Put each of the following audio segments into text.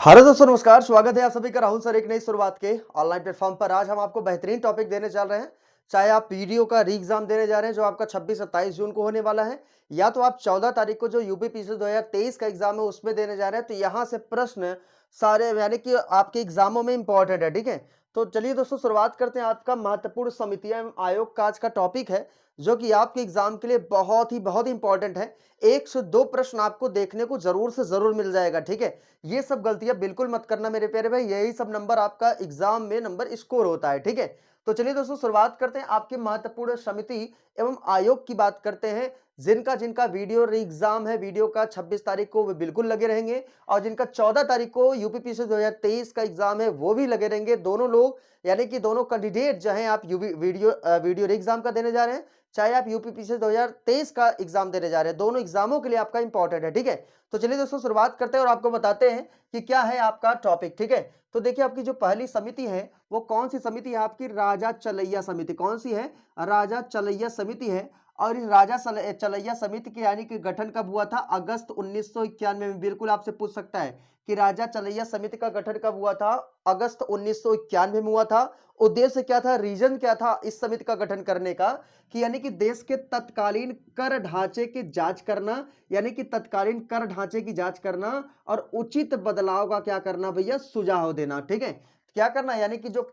Hello दोस्तों, नमस्कार। स्वागत है आप सभी का राहुल सर एक नई शुरुआत के ऑनलाइन प्लेटफॉर्म पर। आज हम आपको बेहतरीन टॉपिक देने चल रहे हैं। चाहे आप पीडीओ का री एग्जाम देने जा रहे हैं जो आपका 26-27 जून को होने वाला है, या तो आप 14 तारीख को जो यूपी पीसीएस 2023 का एग्जाम है उसमें देने जा रहे हैं, तो यहाँ से प्रश्न सारे यानी कि आपके एग्जामों में इंपॉर्टेंट है। ठीक है, तो चलिए दोस्तों शुरुआत करते हैं। आपका महत्वपूर्ण समितियां एवं आयोग का आज का टॉपिक है, जो कि आपके एग्जाम के लिए बहुत इंपॉर्टेंट है। 102 प्रश्न आपको देखने को जरूर से जरूर मिल जाएगा। ठीक है, ये सब गलतियां बिल्कुल मत करना मेरे प्यारे भाई, यही सब नंबर आपका एग्जाम में नंबर स्कोर होता है। ठीक है, तो चलिए दोस्तों शुरुआत करते हैं। आपके महत्वपूर्ण समिति एवं आयोग की बात करते हैं। जिनका जिनका वीडियो एग्जाम है, वीडियो का 26 तारीख को वो बिल्कुल लगे रहेंगे, और जिनका 14 तारीख को यूपीपीसीएस 2023 का एग्जाम है वो भी लगे रहेंगे। दोनों लोग यानी कि दोनों कैंडिडेट जो है, आप वीडियो एग्जाम का देने जा रहे हैं, चाहे आप यूपीपीसीएस 2023 का एग्जाम देने जा रहे हैं, दोनों एग्जामों के लिए आपका इंपॉर्टेंट है। ठीक है, तो चलिए दोस्तों शुरुआत करते हैं और आपको बताते हैं कि क्या है आपका टॉपिक। ठीक है, तो देखिए आपकी जो पहली समिति है वो कौन सी समिति है? आपकी राजा चलैया समिति। कौन सी है? राजा चलैया समिति है। और इस चलैया समिति के यानी कि गठन कब हुआ था? अगस्त 1991 में। बिल्कुल आपसे पूछ सकता है कि राजा चलैया समिति का गठन कब हुआ था? अगस्त 1991 में हुआ था। उद्देश्य क्या था, रीजन क्या था इस समिति का गठन करने का? कि यानी कि देश के तत्कालीन कर ढांचे की जांच करना, यानी कि तत्कालीन कर ढांचे की जांच करना और उचित बदलाव का क्या करना भैया? सुझाव देना। ठीक है, क्या करना, यानी कि जो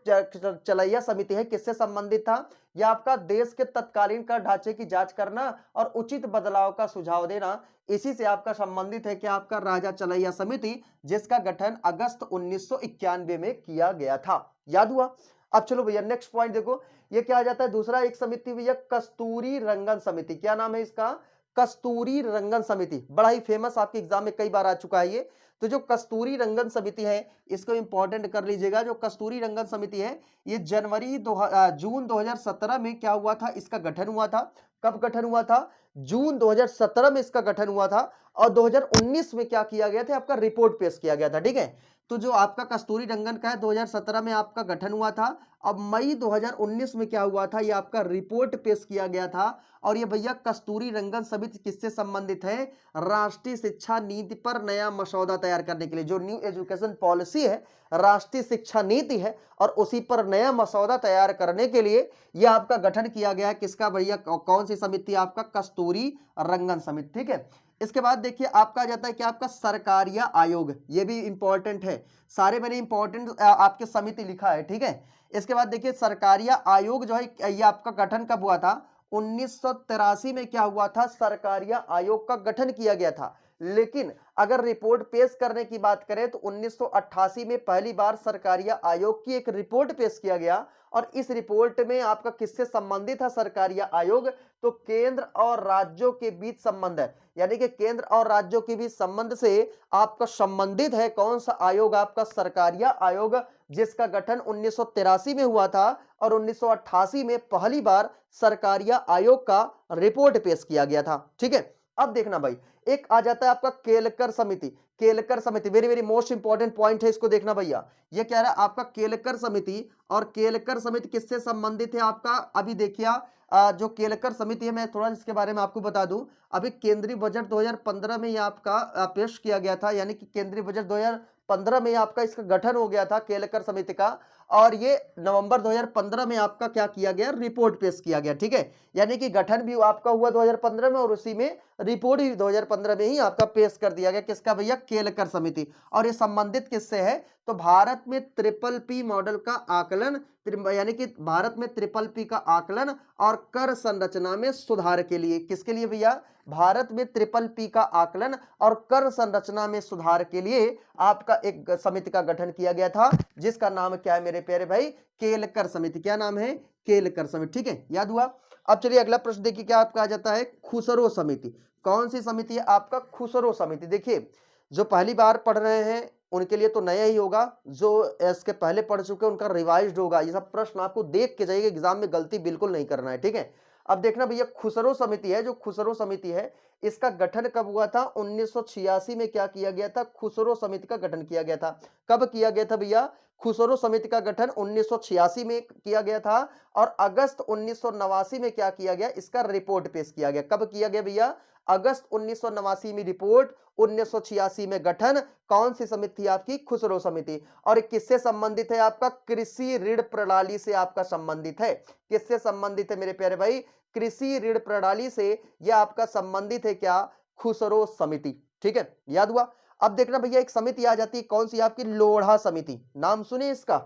चलैया समिति है किससे संबंधित था? यह आपका देश के तत्कालीन कर ढांचे की जांच करना और उचित बदलाव का सुझाव देना, इसी से आपका संबंधित है कि आपका राजा चलैया समिति, जिसका गठन अगस्त 1991 में किया गया था। याद हुआ? अब चलो भैया नेक्स्ट पॉइंट देखो, ये क्या आ जाता है? दूसरा एक समिति भैया कस्तूरी रंगन समिति। क्या नाम है इसका? कस्तूरी रंगन समिति। बड़ा ही फेमस आपके एग्जाम में कई बार आ चुका है ये। तो जो कस्तूरी रंगन समिति है इसको इंपॉर्टेंट कर लीजिएगा। जो कस्तूरी रंगन समिति है ये जून 2017 में क्या हुआ था? इसका गठन हुआ था। कब गठन हुआ था? जून 2017 में इसका गठन हुआ था। और 2019 में क्या किया गया था? आपका रिपोर्ट पेश किया गया था। ठीक है, तो जो आपका कस्तूरी रंगन का है 2017 में आपका गठन हुआ था। अब मई 2019 में क्या हुआ था? ये आपका रिपोर्ट पेश किया गया था। और ये भैया कस्तूरी रंगन समिति किससे संबंधित है? राष्ट्रीय शिक्षा नीति पर नया मसौदा तैयार करने के लिए। जो न्यू एजुकेशन पॉलिसी है, राष्ट्रीय शिक्षा नीति है, और उसी पर नया मसौदा तैयार करने के लिए यह आपका गठन किया गया है। किसका भैया? कौन सी समिति? आपका कस्तूरी रंगन समिति। ठीक है, इसके बाद देखिए आपका आ जाता है कि आपका सरकारिया आयोग। ये भी इंपॉर्टेंट है, सारे मैंने इंपॉर्टेंट आपके समिति लिखा है। ठीक है, इसके बाद देखिए सरकारिया आयोग जो है ये आपका गठन कब हुआ था? 1983 में क्या हुआ था? सरकारिया आयोग का गठन किया गया था। लेकिन अगर रिपोर्ट पेश करने की बात करें तो 1988 में पहली बार सरकारिया आयोग की एक रिपोर्ट पेश किया गया। और इस रिपोर्ट में आपका किससे संबंधित है सरकारिया आयोग? तो केंद्र और राज्यों के बीच संबंध है, यानी कि केंद्र और राज्यों के बीच संबंध से आपका संबंधित है कौन सा आयोग? आपका सरकारिया आयोग, जिसका गठन 1983 में हुआ था और 1988 में पहली बार सरकारिया आयोग का रिपोर्ट पेश किया गया था। ठीक है, अब देखना भाई, एक आ जाता है आपका केलकर समिति। केलकर समिति very very most important point है, इसको देखना भैया। ये क्या रहा आपका? केलकर समिति। और केलकर समिति किससे संबंधित है आपका? अभी देखिए जो केलकर समिति है, मैं थोड़ा इसके बारे में आपको बता दूं। अभी केंद्रीय बजट 2015 में ये आपका पेश किया गया था, यानी कि केंद्रीय बजट 2015 में आपका इसका गठन हो गया था केलकर समिति का। और ये नवंबर 2015 में आपका क्या किया गया? रिपोर्ट पेश किया गया। ठीक है, यानी कि गठन भी आपका हुआ 2015 में और उसी में रिपोर्ट भी 2015 में ही आपका पेश कर दिया गया। किसका भैया? केलकर समिति। और ये संबंधित किससे है? तो भारत में ट्रिपल पी मॉडल का आकलन, यानी कि भारत में ट्रिपल पी का आकलन और कर संरचना में सुधार के लिए। किसके लिए भैया? भारत में ट्रिपल पी का आकलन और कर संरचना में सुधार के लिए आपका एक समिति का गठन किया गया था, जिसका नाम क्या है मेरे प्यारे भाई? केलकर समिति। क्या नाम है? केलकर समिति। ठीक है, याद हुआ? अब चलिए अगला प्रश्न देखिए, क्या आपका आ जाता है? खुसरो समिति। कौन सी समिति है आपका? खुसरो समिति। देखिए जो पहली बार पढ़ रहे हैं उनके लिए तो नया ही होगा, जो इसके पहले पढ़ चुके हैं उनका रिवाइज्ड होगा। ये सब प्रश्न आपको देख के जाइए, एग्जाम में गलती बिल्कुल नहीं करना है। ठीक है, अब देखना भैया खुसरो समिति है, जो खुसरो समिति है इसका गठन कब हुआ था? 1986 में क्या किया गया था? खुसरो समिति का गठन किया गया था। कब किया गया था भैया? खुसरो समिति का गठन 1986 में किया गया था और अगस्त 1989 में क्या किया गया, इसका रिपोर्ट पेश किया गया। कब किया गया भैया, अगस्त 1989 में रिपोर्ट, 1986 में गठन। कौन सी समिति थी आपकी, खुसरो समिति। और किससे संबंधित है, आपका कृषि ऋण प्रणाली से आपका संबंधित है। किससे संबंधित है मेरे प्यारे भाई, कृषि ऋण प्रणाली से यह आपका संबंधित है क्या, खुसरो समिति। ठीक है, याद हुआ। अब देखना भैया एक समिति आ जाती है, कौन सी आपकी, लोढ़ा समिति। नाम सुने इसका,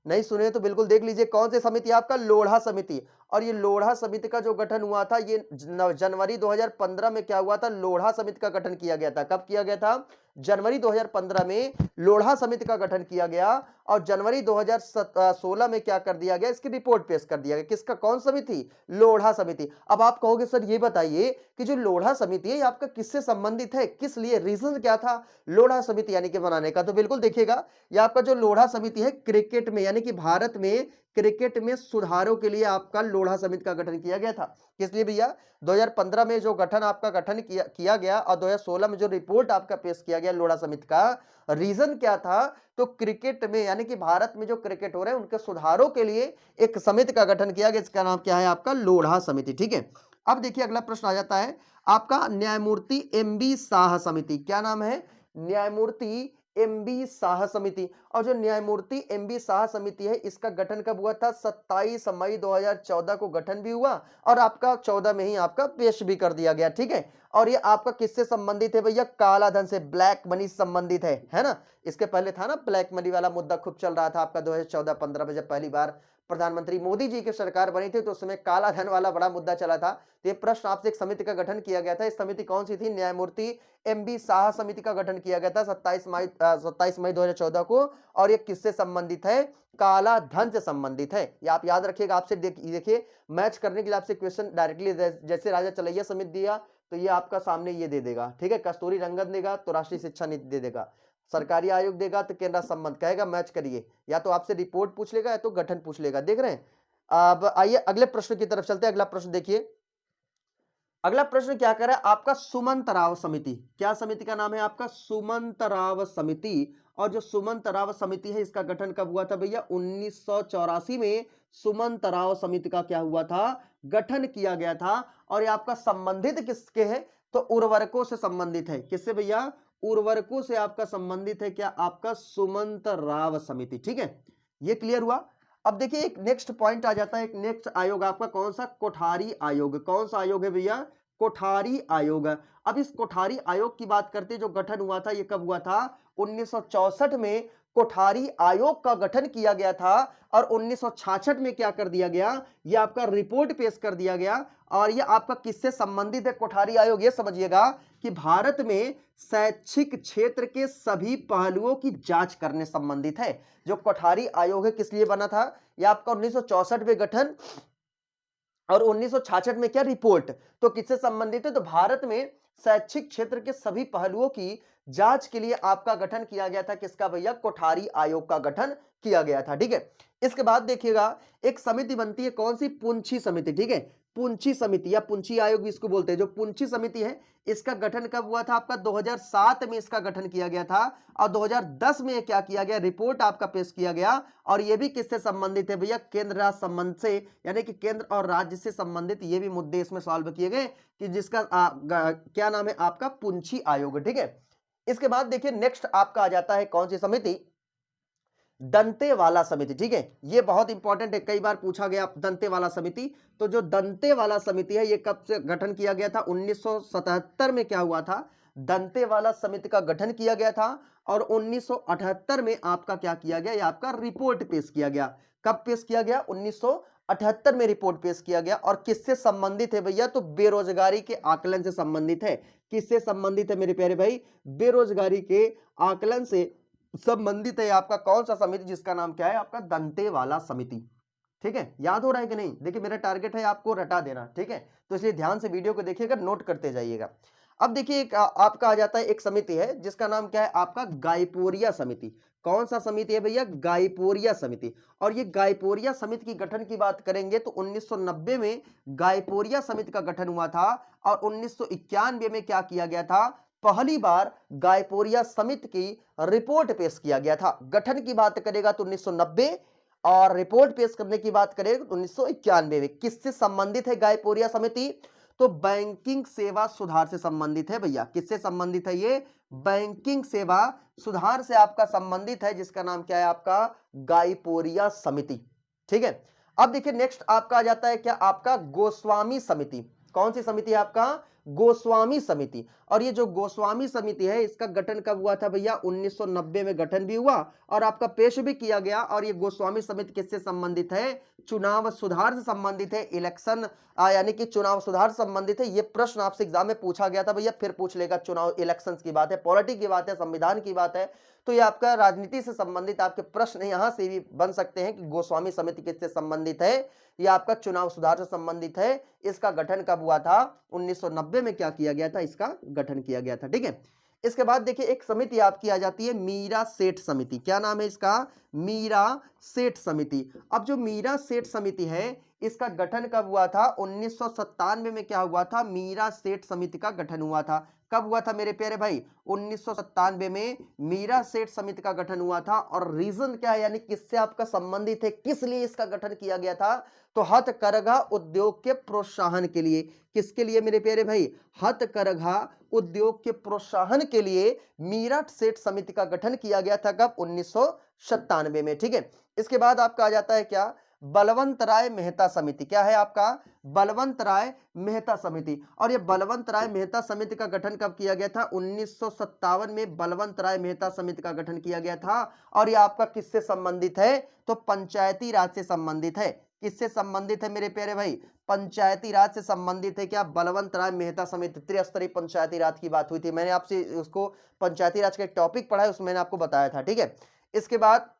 नहीं सुने तो बिल्कुल देख लीजिए, कौन सी समिति आपका, लोढ़ा समिति। और ये लोढ़ा समिति का जो गठन हुआ था, ये जनवरी 2015 में क्या हुआ था, लोढ़ा समिति का गठन किया गया था। कब किया गया था, जनवरी 2015 में लोढ़ा समिति का गठन किया गया और जनवरी 2016 में क्या कर दिया गया, इसकी रिपोर्ट पेश कर दिया गया। किसका, कौन समिति, लोढ़ा समिति। अब आप कहोगे सर ये बताइए कि जो लोढ़ा समिति है ये आपका किससे संबंधित है, किस लिए, रीजन क्या था लोढ़ा समिति यानी कि बनाने का। तो बिल्कुल देखिएगा, ये आपका जो लोढ़ा समिति है क्रिकेट में यानी कि भारत में क्रिकेट में सुधारों के लिए आपका लोढ़ा समिति का गठन किया गया था। किस लिए भैया, 2015 में जो गठन आपका गठन किया गया और 2016 में जो रिपोर्ट आपका पेश किया गया लोढ़ा समिति का, रीजन क्या था, तो क्रिकेट में यानी कि भारत में जो क्रिकेट हो रहे हैं उनके सुधारों के लिए एक समिति का गठन किया गया, इसका नाम क्या है आपका, लोढ़ा समिति। ठीक है, अब देखिए अगला प्रश्न आ जाता है आपका, न्यायमूर्ति एमबी शाह समिति। क्या नाम है, न्यायमूर्ति एमबी शाह समिति। और जो न्यायमूर्ति एमबी शाह समिति है इसका गठन कब हुआ था, 27 मई 2014 को गठन भी हुआ और आपका 14 में ही आपका पेश भी कर दिया गया। ठीक है, और ये आपका किससे संबंधित है भैया, काला धन से, ब्लैक मनी से संबंधित है ना। इसके पहले था ना ब्लैक मनी वाला मुद्दा खूब चल रहा था आपका 2014-15 में, जब पहली बार प्रधानमंत्री मोदी जी की सरकार बनी थी तो उसमें काला धन वाला बड़ा मुद्दा चला था। तो ये प्रश्न आपसे, एक समिति का गठन किया गया था, इस समिति कौन सी थी, न्यायमूर्ति एमबी शाह समिति का गठन किया गया था 27 मई 2014 को। और ये किससे संबंधित है, काला धन से संबंधित है। ये आप याद रखिएगा, आपसे देखिए मैच करने के लिए आपसे क्वेश्चन डायरेक्टली, जैसे राजा चलैया समिति दिया तो ये आपका सामने ये दे देगा। ठीक है, कस्तूरी रंगन देगा तो राष्ट्रीय शिक्षा नीति दे देगा, सरकारी आयोग देगा तो केंद्र संबंध कहेगा, मैच करिए, या तो आपसे रिपोर्ट पूछ लेगा या तो गठन पूछ लेगा। देख रहे हैं। अब आइए अगले प्रश्न की तरफ चलते हैं। अगला प्रश्न देखिए, अगला प्रश्न क्या कर रहा है आपका, सुमंत राव समिति। क्या समिति का नाम है आपका, सुमंत राव समिति। और जो सुमंत राव समिति है इसका गठन कब हुआ था भैया, 1984 में सुमंत राव समिति का क्या हुआ था, गठन किया गया था। और ये आपका संबंधित किसके है, तो उर्वरकों से संबंधित है। किससे भैया, उर्वरकों से आपका संबंधित है क्या, आपका सुमंत राव समिति। ठीक है, ये क्लियर हुआ। अब देखिए एक नेक्स्ट पॉइंट आ जाता है, एक नेक्स्ट आयोग आपका कौन सा, कोठारी आयोग। कौन सा आयोग है भैया, कोठारी आयोग। अब इस कोठारी आयोग की बात करते हैं, जो गठन हुआ था ये कब हुआ था, 1964 में कोठारी आयोग का गठन किया गया था और 1966 में क्या कर दिया गया, ये आपका रिपोर्ट पेश कर दिया गया। और ये आपका किससे संबंधित है कोठारी आयोग, ये समझिएगा कि भारत में शैक्षिक क्षेत्र के सभी पहलुओं की जांच करने संबंधित है। जो कोठारी आयोग है किस लिए बना था, ये आपका 1964 में गठन और 1966 में क्या, रिपोर्ट। तो किससे संबंधित है, तो भारत में शैक्षिक क्षेत्र के सभी पहलुओं की जांच के लिए आपका गठन किया गया था। किसका भैया, कोठारी आयोग का गठन किया गया था। ठीक है, इसके बाद देखिएगा एक समिति बनती है, कौन सी, पुंछी समिति। ठीक है, पुंछी समिति या पुंछी आयोग भी इसको बोलते हैं। जो पुंछी समिति है इसका गठन कब हुआ था आपका, 2007 में इसका गठन किया गया था और 2010 में क्या किया गया, रिपोर्ट आपका पेश किया गया। और ये भी किससे संबंधित है भैया, केंद्र राज्य संबंध से, यानी कि केंद्र और राज्य से संबंधित ये भी मुद्दे इसमें सॉल्व किए गए, कि जिसका क्या नाम है आपका, पुंछी आयोग। ठीक है, इसके बाद देखिए नेक्स्ट आपका आ जाता है कौन सी समिति, दंतेवाला समिति। ठीक है, ये बहुत इंपॉर्टेंट है, कई बार पूछा गया दंतेवाला समिति। तो जो दंतेवाला समिति है ये कब से गठन किया गया था, 1977 में क्या हुआ था, दंतेवाला समिति का गठन किया गया था और 1978 में आपका क्या किया गया, ये आपका रिपोर्ट पेश किया गया। कब पेश किया गया, 1978 में रिपोर्ट पेश किया गया। और किससे संबंधित है भैया, तो बेरोजगारी के आकलन से संबंधित है। किससे संबंधित है मेरे प्यारे भाई, बेरोजगारी के आकलन से संबंधित है आपका कौन सा समिति, जिसका नाम क्या है आपका, दंतेवाला समिति। ठीक है, याद हो रहा है कि नहीं, देखिए मेरा टारगेट है आपको रटा देना। ठीक है, तो इसलिए ध्यान से वीडियो को देखिएगा, नोट करते जाइएगा। अब देखिए एक आपका आ जाता है, एक समिति है जिसका नाम क्या है आपका, गायपोरिया समिति। कौन सा समिति है भैया, गायपोरिया समिति। और ये गायपोरिया समिति की गठन की बात करेंगे तो 1990 में गायपोरिया समिति का गठन हुआ था और 1991 में क्या किया गया था, पहली बार गायपोरिया समिति की रिपोर्ट पेश किया गया था? गठन की बात करेगा तो 1990 और रिपोर्ट पेश करने की बात करें तो 1991 में। किससे संबंधित है गायपोरिया समिति? तो बैंकिंग सेवा सुधार से संबंधित है भैया। किससे संबंधित है ये? बैंकिंग सेवा सुधार से आपका संबंधित है, जिसका नाम क्या है आपका? गायपोरिया समिति। ठीक है, अब देखिए नेक्स्ट आपका आ जाता है क्या? आपका गोस्वामी समिति। कौन सी समिति है आपका? गोस्वामी समिति। और ये जो गोस्वामी समिति है इसका गठन कब हुआ था भैया? 1990 में गठन भी हुआ और आपका पेश भी किया गया। और ये गोस्वामी समिति किससे संबंधित है? चुनाव सुधार से संबंधित है। इलेक्शन यानी कि चुनाव सुधार से संबंधित है। ये प्रश्न आपसे एग्जाम में पूछा गया था भैया, फिर पूछ लेगा। चुनाव इलेक्शन की बात है, पॉलिटिक्स की बात है, संविधान की बात है, तो ये आपका राजनीति से संबंधित आपके प्रश्न यहां से भी बन सकते हैं कि गोस्वामी समिति किससे संबंधित है? ये आपका चुनाव सुधार से संबंधित है। इसका गठन कब हुआ था? 1990 में क्या किया गया था? इसका गठन किया गया था। ठीक है, इसके बाद देखिए एक समिति आपकी आ जाती है मीरा सेठ समिति। क्या नाम है इसका? मीरा सेठ समिति। अब जो मीरा सेठ समिति है इसका गठन कब हुआ था? 1997 में क्या हुआ था? मीरा सेठ समिति का गठन हुआ था। कब हुआ था मेरे प्यारे भाई? 1997 में मीरा सेठ समिति का गठन हुआ था। और रीजन क्या है, यानी किससे आपका संबंधित है, किस लिए इसका गठन किया गया था? तो हथकरघा उद्योग के प्रोत्साहन के लिए। किसके लिए मेरे प्यारे भाई? हथकरघा उद्योग के प्रोत्साहन के लिए मीरा सेठ समिति का गठन किया गया था। कब? 1997 में। ठीक है, इसके बाद आपका आ जाता है क्या? बलवंत राय मेहता समिति। क्या है आपका? बलवंत राय मेहता समिति। और ये बलवंत राय मेहता समिति का गठन कब किया गया था? 1957 में बलवंत राय मेहता समिति का गठन किया गया था। और ये आपका किससे संबंधित है? तो पंचायती राज से संबंधित है। किससे संबंधित है मेरे प्यारे भाई? पंचायती राज से संबंधित है। क्या? बलवंत राय मेहता समिति। त्रिस्तरीय पंचायती राज की बात हुई थी, मैंने आपसे उसको पंचायती राज का एक टॉपिक पढ़ा है, उसमें मैंने आपको बताया था। ठीक है, इसके बाद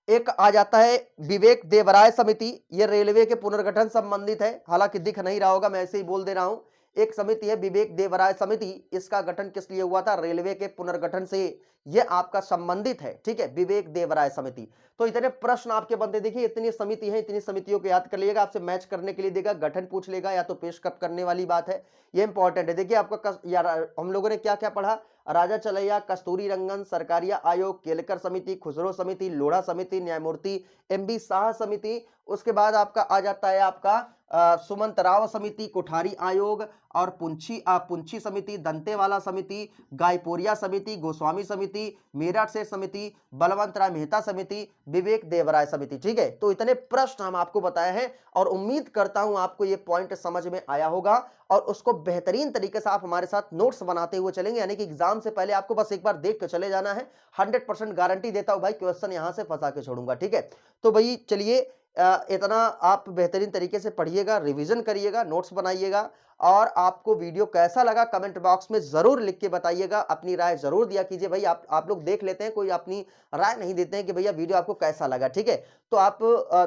एक आ जाता है विवेक देवराय समिति। ये रेलवे के पुनर्गठन संबंधित है, हालांकि दिख नहीं रहा होगा, मैं ऐसे ही बोल दे रहा हूं। एक समिति है विवेक देवराय समिति। इसका गठन किस लिए हुआ था? रेलवे के पुनर्गठन से ये आपका संबंधित है। ठीक है, विवेक देवराय समिति। तो इतने प्रश्न आपके बनते, देखिए इतनी समिति है, इतनी समितियों को याद कर लीजिएगा। आपसे मैच करने के लिए देगा, गठन पूछ लेगा या तो पेश कब करने वाली बात है, ये इंपॉर्टेंट है। देखिए आपका यार हम लोगों ने क्या क्या पढ़ा? राजा चलैया, कस्तूरी रंगन, सरकारिया आयोग, केलकर समिति, खुसरो समिति, लोढ़ा समिति, न्यायमूर्ति एमबी शाह समिति। उसके बाद आपका आ जाता है आपका सुमंत राव समिति, कोठारी आयोग और पुंछी समिति, दंतेवाला समिति, गायपोरिया समिति, गोस्वामी समिति, मेरठ सेठ समिति, बलवंत राय मेहता समिति, विवेक देवराय समिति। ठीक है, तो इतने प्रश्न हम आपको बताए हैं और उम्मीद करता हूं आपको ये पॉइंट समझ में आया होगा और उसको बेहतरीन तरीके से आप हमारे साथ नोट्स बनाते हुए चलेंगे। यानी कि एग्जाम से पहले आपको बस एक बार देख के चले जाना है। 100% गारंटी देता हूं भाई, क्वेश्चन यहां से फंसा के छोड़ूंगा। ठीक है, तो भाई चलिए इतना आप बेहतरीन तरीके से पढ़िएगा, रिवीजन करिएगा, नोट्स बनाइएगा। और आपको वीडियो कैसा लगा कमेंट बॉक्स में जरूर लिख के बताइएगा। अपनी राय जरूर दिया कीजिए भाई। आप लोग देख लेते हैं, कोई अपनी राय नहीं देते हैं कि भैया वीडियो आपको कैसा लगा। ठीक है, तो आप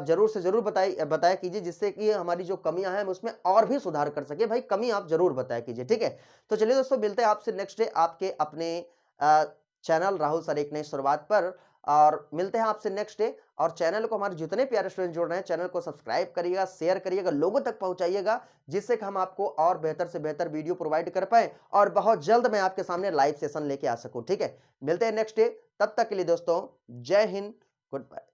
जरूर से जरूर बताया कीजिए, जिससे कि हमारी जो कमियां हैं हम उसमें और भी सुधार कर सके। भाई कमी आप जरूर बताया कीजिए। ठीक है, तो चलिए दोस्तों, मिलते हैं आपसे नेक्स्ट डे आपके अपने चैनल राहुल सर एक नई शुरुआत पर। और मिलते हैं आपसे नेक्स्ट डे। और चैनल को हमारे जितने प्यारे स्टूडेंट जुड़ रहे हैं, चैनल को सब्सक्राइब करिएगा, शेयर करिएगा, लोगों तक पहुंचाइएगा, जिससे कि हम आपको और बेहतर से बेहतर वीडियो प्रोवाइड कर पाए और बहुत जल्द मैं आपके सामने लाइव सेशन लेके आ सकूं। ठीक है, मिलते हैं नेक्स्ट डे। तब तक के लिए दोस्तों, जय हिंद, गुड बाय।